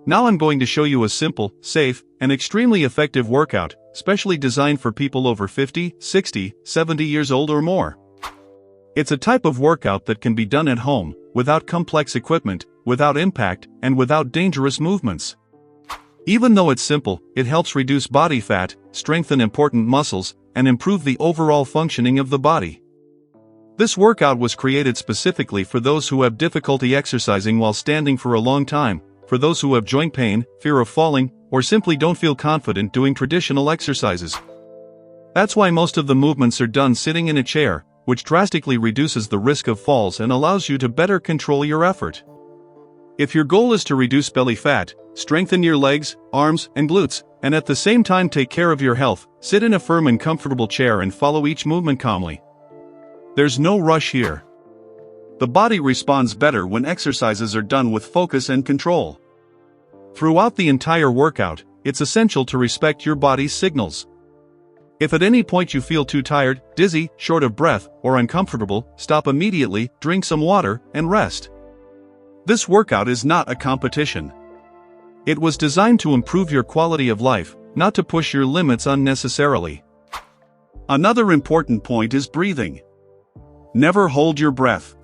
Now I'm going to show you a simple, safe, and extremely effective workout, specially designed for people over 50, 60, 70 years old or more. It's a type of workout that can be done at home, without complex equipment, without impact, and without dangerous movements. Even though it's simple, it helps reduce body fat, strengthen important muscles, and improve the overall functioning of the body. This workout was created specifically for those who have difficulty exercising while standing for a long time, for those who have joint pain, fear of falling, or simply don't feel confident doing traditional exercises. That's why most of the movements are done sitting in a chair, which drastically reduces the risk of falls and allows you to better control your effort. If your goal is to reduce belly fat, strengthen your legs, arms, and glutes, and at the same time take care of your health, sit in a firm and comfortable chair and follow each movement calmly. There's no rush here. The body responds better when exercises are done with focus and control. Throughout the entire workout, it's essential to respect your body's signals. If at any point you feel too tired, dizzy, short of breath, or uncomfortable, stop immediately, drink some water, and rest. This workout is not a competition. It was designed to improve your quality of life, not to push your limits unnecessarily. Another important point is breathing. Never hold your breath.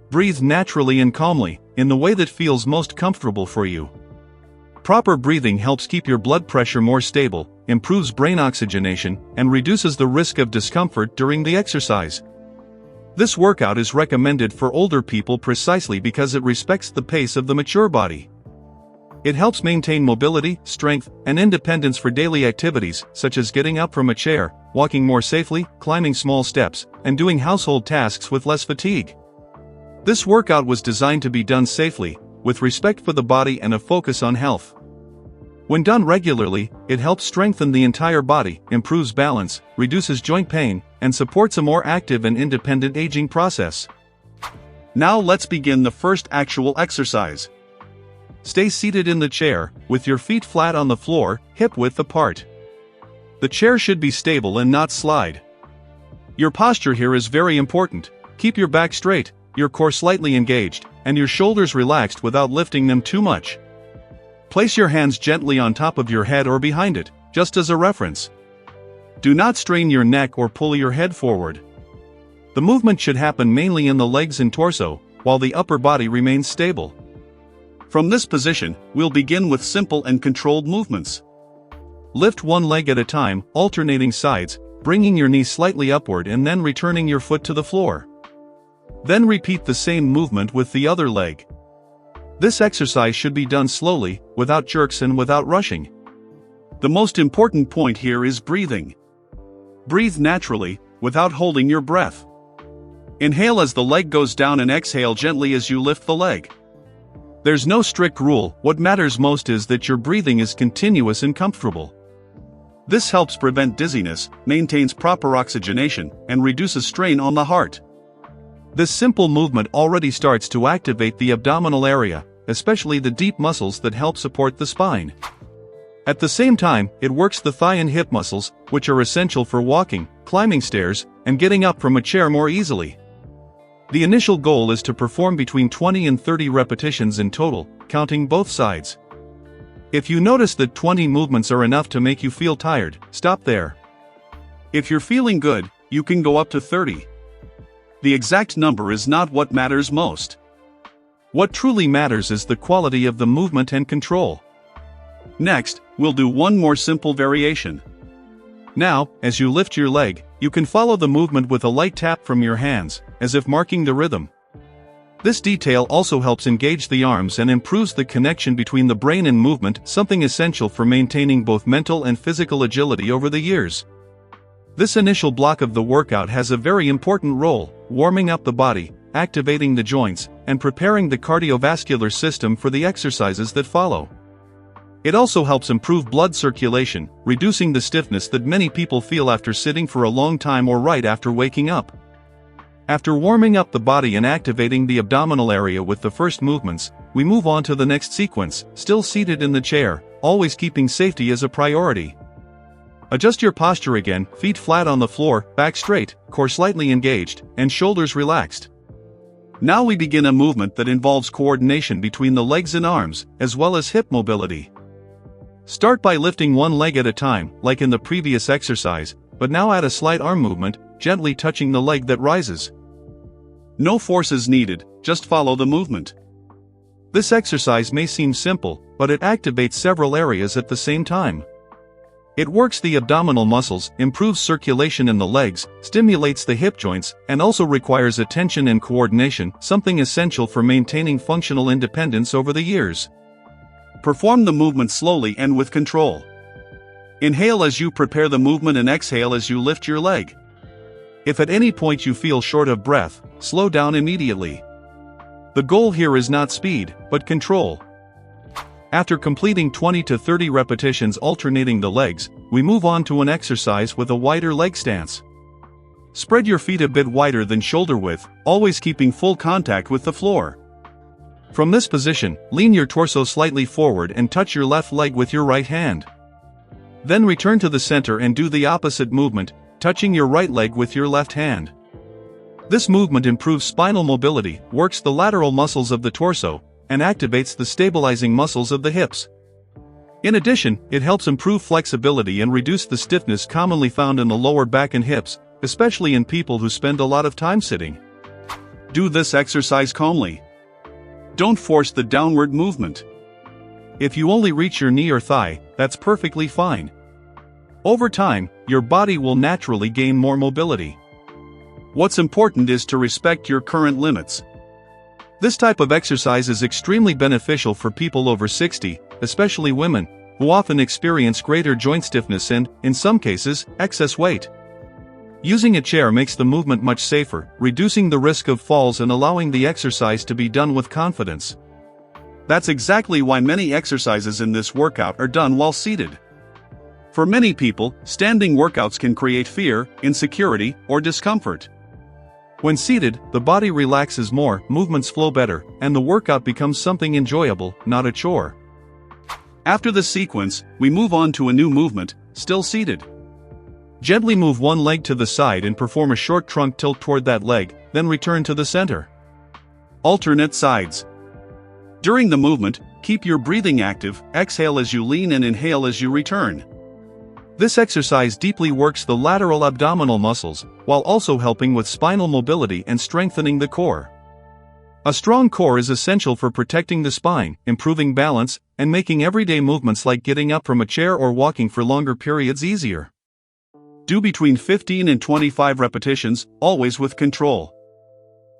Breathe naturally and calmly, in the way that feels most comfortable for you. Proper breathing helps keep your blood pressure more stable, improves brain oxygenation, and reduces the risk of discomfort during the exercise. This workout is recommended for older people precisely because it respects the pace of the mature body. It helps maintain mobility, strength, and independence for daily activities, such as getting up from a chair, walking more safely, climbing small steps, and doing household tasks with less fatigue. This workout was designed to be done safely, with respect for the body and a focus on health. When done regularly, it helps strengthen the entire body, improves balance, reduces joint pain, and supports a more active and independent aging process. Now let's begin the first actual exercise. Stay seated in the chair, with your feet flat on the floor, hip-width apart. The chair should be stable and not slide. Your posture here is very important. Keep your back straight, your core slightly engaged, and your shoulders relaxed without lifting them too much. Place your hands gently on top of your head or behind it, just as a reference. Do not strain your neck or pull your head forward. The movement should happen mainly in the legs and torso, while the upper body remains stable. From this position, we'll begin with simple and controlled movements. Lift one leg at a time, alternating sides, bringing your knee slightly upward and then returning your foot to the floor. Then repeat the same movement with the other leg. This exercise should be done slowly, without jerks and without rushing. The most important point here is breathing. Breathe naturally, without holding your breath. Inhale as the leg goes down and exhale gently as you lift the leg. There's no strict rule, what matters most is that your breathing is continuous and comfortable. This helps prevent dizziness, maintains proper oxygenation, and reduces strain on the heart. This simple movement already starts to activate the abdominal area, especially the deep muscles that help support the spine. At the same time, it works the thigh and hip muscles, which are essential for walking, climbing stairs, and getting up from a chair more easily. The initial goal is to perform between 20 and 30 repetitions in total, counting both sides. If you notice that 20 movements are enough to make you feel tired, stop there. If you're feeling good, you can go up to 30. The exact number is not what matters most. What truly matters is the quality of the movement and control. Next, we'll do one more simple variation. Now, as you lift your leg, you can follow the movement with a light tap from your hands, as if marking the rhythm. This detail also helps engage the arms and improves the connection between the brain and movement, something essential for maintaining both mental and physical agility over the years. This initial block of the workout has a very important role, warming up the body, activating the joints, and preparing the cardiovascular system for the exercises that follow. It also helps improve blood circulation, reducing the stiffness that many people feel after sitting for a long time or right after waking up. After warming up the body and activating the abdominal area with the first movements, we move on to the next sequence, still seated in the chair, always keeping safety as a priority. Adjust your posture again, feet flat on the floor, back straight, core slightly engaged, and shoulders relaxed. Now we begin a movement that involves coordination between the legs and arms, as well as hip mobility. Start by lifting one leg at a time, like in the previous exercise, but now add a slight arm movement, gently touching the leg that rises. No force is needed, just follow the movement. This exercise may seem simple, but it activates several areas at the same time. It works the abdominal muscles, improves circulation in the legs, stimulates the hip joints, and also requires attention and coordination, something essential for maintaining functional independence over the years. Perform the movement slowly and with control. Inhale as you prepare the movement and exhale as you lift your leg. If at any point you feel short of breath, slow down immediately. The goal here is not speed, but control. After completing 20 to 30 repetitions alternating the legs, we move on to an exercise with a wider leg stance. Spread your feet a bit wider than shoulder width, always keeping full contact with the floor. From this position, lean your torso slightly forward and touch your left leg with your right hand. Then return to the center and do the opposite movement, touching your right leg with your left hand. This movement improves spinal mobility, works the lateral muscles of the torso, and activates the stabilizing muscles of the hips. In addition, it helps improve flexibility and reduce the stiffness commonly found in the lower back and hips, especially in people who spend a lot of time sitting. Do this exercise calmly. Don't force the downward movement. If you only reach your knee or thigh, that's perfectly fine. Over time, your body will naturally gain more mobility. What's important is to respect your current limits. This type of exercise is extremely beneficial for people over 60, especially women, who often experience greater joint stiffness and, in some cases, excess weight. Using a chair makes the movement much safer, reducing the risk of falls and allowing the exercise to be done with confidence. That's exactly why many exercises in this workout are done while seated. For many people, standing workouts can create fear, insecurity, or discomfort. When seated, the body relaxes more, movements flow better, and the workout becomes something enjoyable, not a chore. After the sequence, we move on to a new movement, still seated. Gently move one leg to the side and perform a short trunk tilt toward that leg, then return to the center. Alternate sides. During the movement, keep your breathing active, exhale as you lean and inhale as you return. This exercise deeply works the lateral abdominal muscles, while also helping with spinal mobility and strengthening the core. A strong core is essential for protecting the spine, improving balance, and making everyday movements like getting up from a chair or walking for longer periods easier. Do between 15 and 25 repetitions, always with control.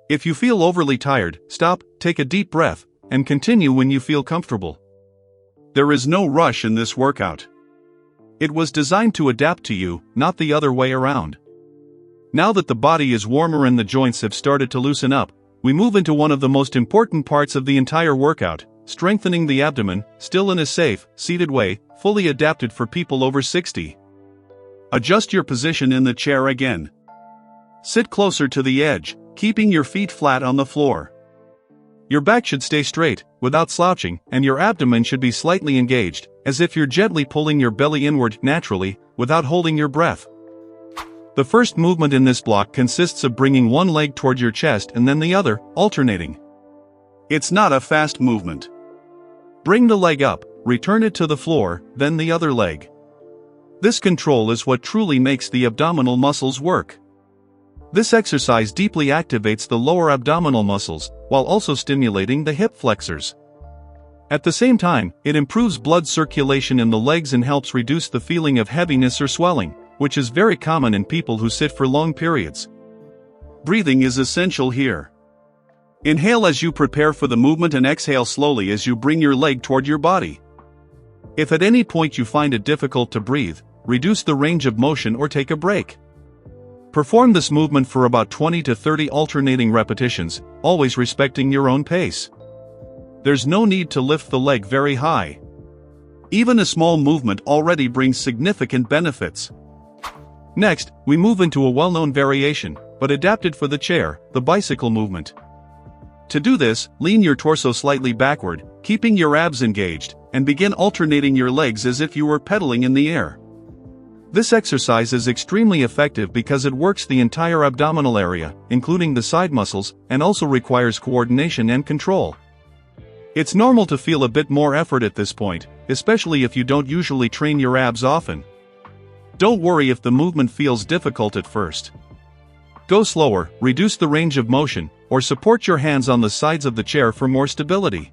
If you feel overly tired, stop, take a deep breath, and continue when you feel comfortable. There is no rush in this workout. It was designed to adapt to you, not the other way around. Now that the body is warmer and the joints have started to loosen up, we move into one of the most important parts of the entire workout, strengthening the abdomen, still in a safe, seated way, fully adapted for people over 60. Adjust your position in the chair again. Sit closer to the edge, keeping your feet flat on the floor. Your back should stay straight, without slouching, and your abdomen should be slightly engaged, as if you're gently pulling your belly inward naturally, without holding your breath. The first movement in this block consists of bringing one leg toward your chest and then the other, alternating. It's not a fast movement. Bring the leg up, return it to the floor, then the other leg. This control is what truly makes the abdominal muscles work. This exercise deeply activates the lower abdominal muscles, while also stimulating the hip flexors. At the same time, it improves blood circulation in the legs and helps reduce the feeling of heaviness or swelling, which is very common in people who sit for long periods. Breathing is essential here. Inhale as you prepare for the movement and exhale slowly as you bring your leg toward your body. If at any point you find it difficult to breathe, reduce the range of motion or take a break. Perform this movement for about 20 to 30 alternating repetitions, always respecting your own pace. There's no need to lift the leg very high. Even a small movement already brings significant benefits. Next, we move into a well-known variation, but adapted for the chair, the bicycle movement. To do this, lean your torso slightly backward, keeping your abs engaged, and begin alternating your legs as if you were pedaling in the air. This exercise is extremely effective because it works the entire abdominal area, including the side muscles, and also requires coordination and control. It's normal to feel a bit more effort at this point, especially if you don't usually train your abs often. Don't worry if the movement feels difficult at first. Go slower, reduce the range of motion, or support your hands on the sides of the chair for more stability.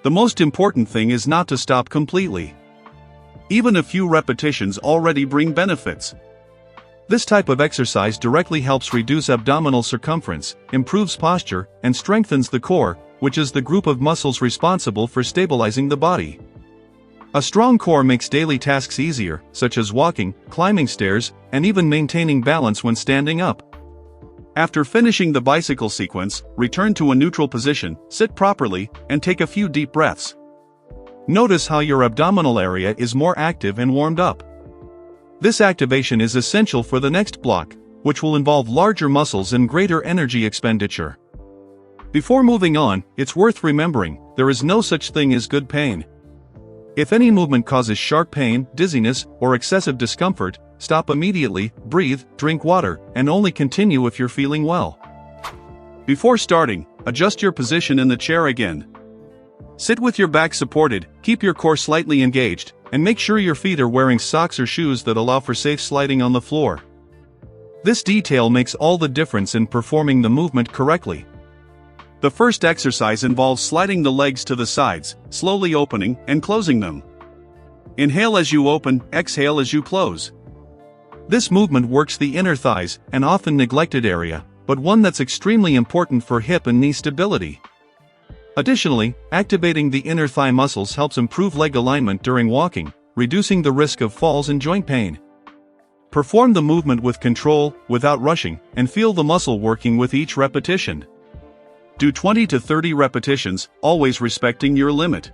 The most important thing is not to stop completely. Even a few repetitions already bring benefits. This type of exercise directly helps reduce abdominal circumference, improves posture, and strengthens the core, which is the group of muscles responsible for stabilizing the body. A strong core makes daily tasks easier, such as walking, climbing stairs, and even maintaining balance when standing up. After finishing the bicycle sequence, return to a neutral position, sit properly, and take a few deep breaths. Notice how your abdominal area is more active and warmed up. This activation is essential for the next block, which will involve larger muscles and greater energy expenditure. Before moving on, it's worth remembering, there is no such thing as good pain. If any movement causes sharp pain, dizziness, or excessive discomfort, stop immediately, breathe, drink water, and only continue if you're feeling well. Before starting, adjust your position in the chair again. Sit with your back supported, keep your core slightly engaged, and make sure your feet are wearing socks or shoes that allow for safe sliding on the floor. This detail makes all the difference in performing the movement correctly. The first exercise involves sliding the legs to the sides, slowly opening and closing them. Inhale as you open, exhale as you close. This movement works the inner thighs, an often neglected area, but one that's extremely important for hip and knee stability. Additionally, activating the inner thigh muscles helps improve leg alignment during walking, reducing the risk of falls and joint pain. Perform the movement with control, without rushing, and feel the muscle working with each repetition. Do 20 to 30 repetitions, always respecting your limit.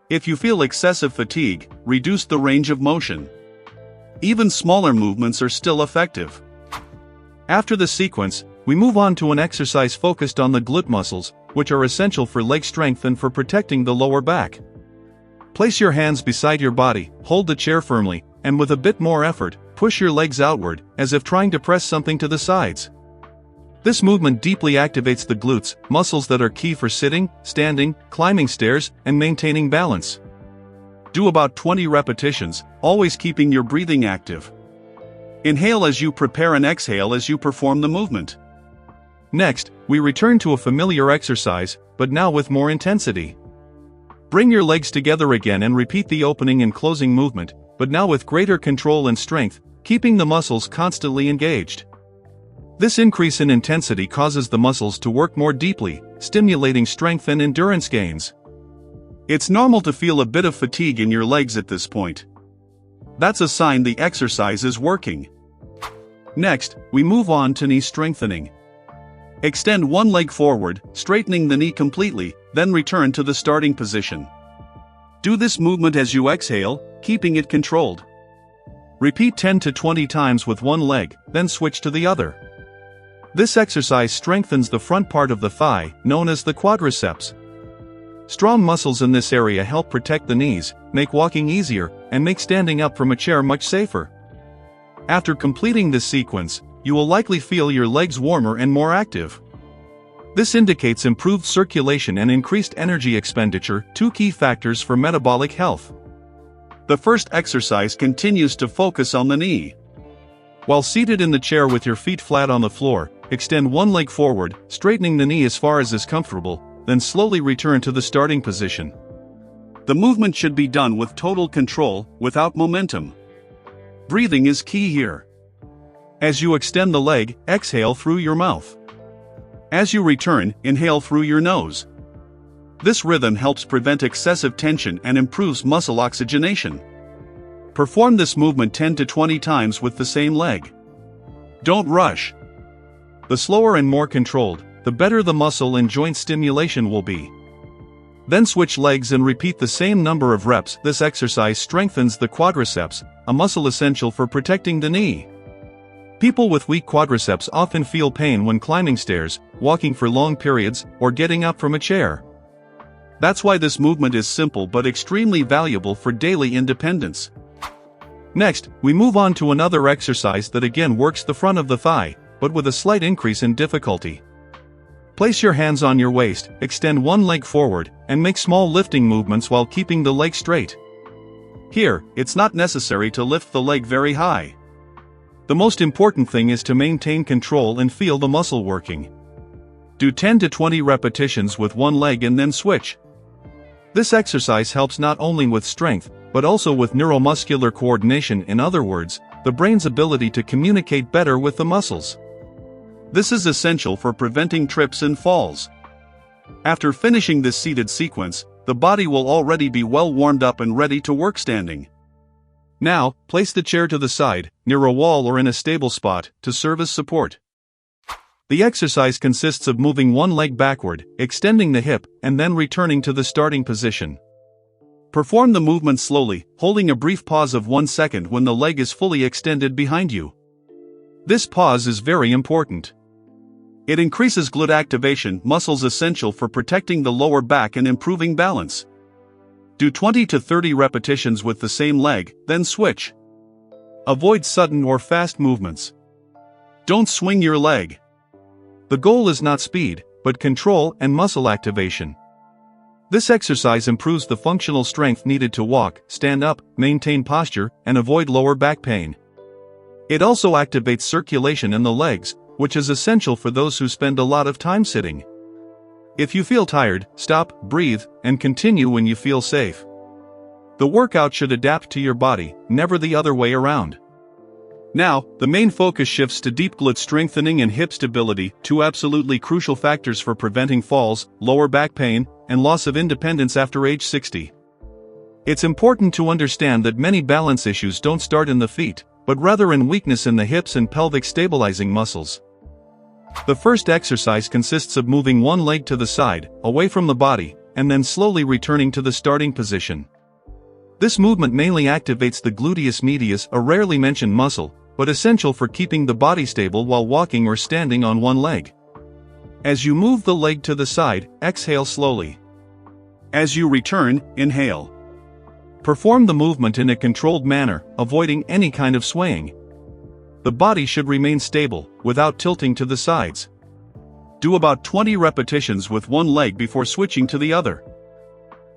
If you feel excessive fatigue, reduce the range of motion. Even smaller movements are still effective. After the sequence, we move on to an exercise focused on the glute muscles, which are essential for leg strength and for protecting the lower back. Place your hands beside your body, hold the chair firmly, and with a bit more effort, push your legs outward, as if trying to press something to the sides. This movement deeply activates the glutes, muscles that are key for sitting, standing, climbing stairs, and maintaining balance. Do about 20 repetitions, always keeping your breathing active. Inhale as you prepare and exhale as you perform the movement. Next, we return to a familiar exercise, but now with more intensity. Bring your legs together again and repeat the opening and closing movement, but now with greater control and strength, keeping the muscles constantly engaged. This increase in intensity causes the muscles to work more deeply, stimulating strength and endurance gains. It's normal to feel a bit of fatigue in your legs at this point. That's a sign the exercise is working. Next, we move on to knee strengthening. Extend one leg forward, straightening the knee completely, then return to the starting position. Do this movement as you exhale, keeping it controlled. Repeat 10 to 20 times with one leg, then switch to the other. This exercise strengthens the front part of the thigh, known as the quadriceps. Strong muscles in this area help protect the knees, make walking easier, and make standing up from a chair much safer. After completing this sequence, you will likely feel your legs warmer and more active. This indicates improved circulation and increased energy expenditure, two key factors for metabolic health. The first exercise continues to focus on the knee. While seated in the chair with your feet flat on the floor, extend one leg forward, straightening the knee as far as is comfortable, then slowly return to the starting position. The movement should be done with total control, without momentum. Breathing is key here. As you extend the leg, exhale through your mouth. As you return, inhale through your nose. This rhythm helps prevent excessive tension and improves muscle oxygenation. Perform this movement 10 to 20 times with the same leg. Don't rush. The slower and more controlled, the better the muscle and joint stimulation will be. Then switch legs and repeat the same number of reps. This exercise strengthens the quadriceps, a muscle essential for protecting the knee. People with weak quadriceps often feel pain when climbing stairs, walking for long periods, or getting up from a chair. That's why this movement is simple but extremely valuable for daily independence. Next, we move on to another exercise that again works the front of the thigh, but with a slight increase in difficulty. Place your hands on your waist, extend one leg forward, and make small lifting movements while keeping the leg straight. Here, it's not necessary to lift the leg very high. The most important thing is to maintain control and feel the muscle working. Do 10 to 20 repetitions with one leg and then switch. This exercise helps not only with strength, but also with neuromuscular coordination, in other words, the brain's ability to communicate better with the muscles. This is essential for preventing trips and falls. After finishing this seated sequence, the body will already be well warmed up and ready to work standing. Now, place the chair to the side, near a wall or in a stable spot, to serve as support. The exercise consists of moving one leg backward, extending the hip, and then returning to the starting position. Perform the movement slowly, holding a brief pause of 1 second when the leg is fully extended behind you. This pause is very important. It increases glute activation, muscles essential for protecting the lower back and improving balance. Do 20 to 30 repetitions with the same leg, then switch. Avoid sudden or fast movements. Don't swing your leg. The goal is not speed, but control and muscle activation. This exercise improves the functional strength needed to walk, stand up, maintain posture, and avoid lower back pain. It also activates circulation in the legs, which is essential for those who spend a lot of time sitting. If you feel tired, stop, breathe, and continue when you feel safe. The workout should adapt to your body, never the other way around. Now, the main focus shifts to deep glute strengthening and hip stability, two absolutely crucial factors for preventing falls, lower back pain, and loss of independence after age 60. It's important to understand that many balance issues don't start in the feet, but rather in weakness in the hips and pelvic stabilizing muscles. The first exercise consists of moving one leg to the side, away from the body, and then slowly returning to the starting position. This movement mainly activates the gluteus medius, a rarely mentioned muscle, but essential for keeping the body stable while walking or standing on one leg. As you move the leg to the side, exhale slowly. As you return, inhale. Perform the movement in a controlled manner, avoiding any kind of swaying. The body should remain stable, without tilting to the sides. Do about 20 repetitions with one leg before switching to the other.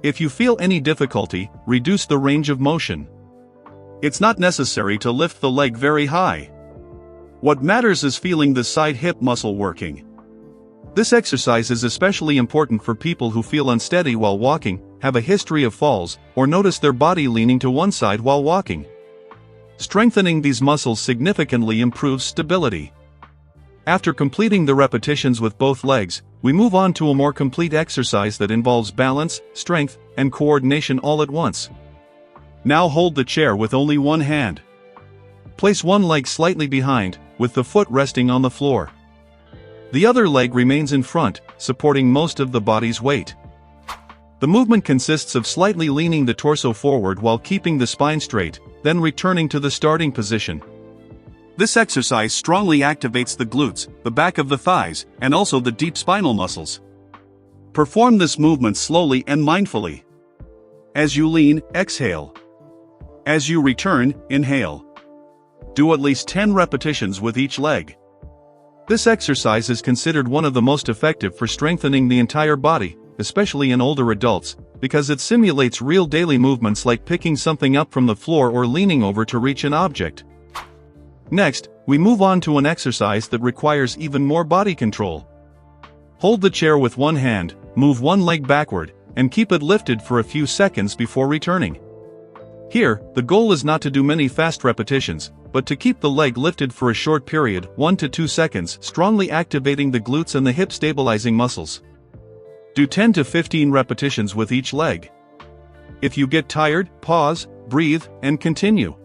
If you feel any difficulty, reduce the range of motion. It's not necessary to lift the leg very high. What matters is feeling the side hip muscle working. This exercise is especially important for people who feel unsteady while walking, have a history of falls, or notice their body leaning to one side while walking. Strengthening these muscles significantly improves stability. After completing the repetitions with both legs, we move on to a more complete exercise that involves balance, strength, and coordination all at once. Now hold the chair with only one hand. Place one leg slightly behind, with the foot resting on the floor. The other leg remains in front, supporting most of the body's weight. The movement consists of slightly leaning the torso forward while keeping the spine straight, then returning to the starting position. This exercise strongly activates the glutes, the back of the thighs, and also the deep spinal muscles. Perform this movement slowly and mindfully. As you lean, exhale. As you return, inhale. Do at least 10 repetitions with each leg. This exercise is considered one of the most effective for strengthening the entire body, especially in older adults, because it simulates real daily movements like picking something up from the floor or leaning over to reach an object. Next, we move on to an exercise that requires even more body control. Hold the chair with one hand, move one leg backward, and keep it lifted for a few seconds before returning. Here, the goal is not to do many fast repetitions, but to keep the leg lifted for a short period, 1 to 2 seconds, strongly activating the glutes and the hip stabilizing muscles. Do 10 to 15 repetitions with each leg. If you get tired, pause, breathe, and continue.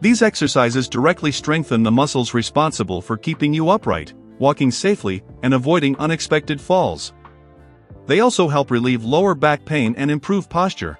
These exercises directly strengthen the muscles responsible for keeping you upright, walking safely, and avoiding unexpected falls. They also help relieve lower back pain and improve posture.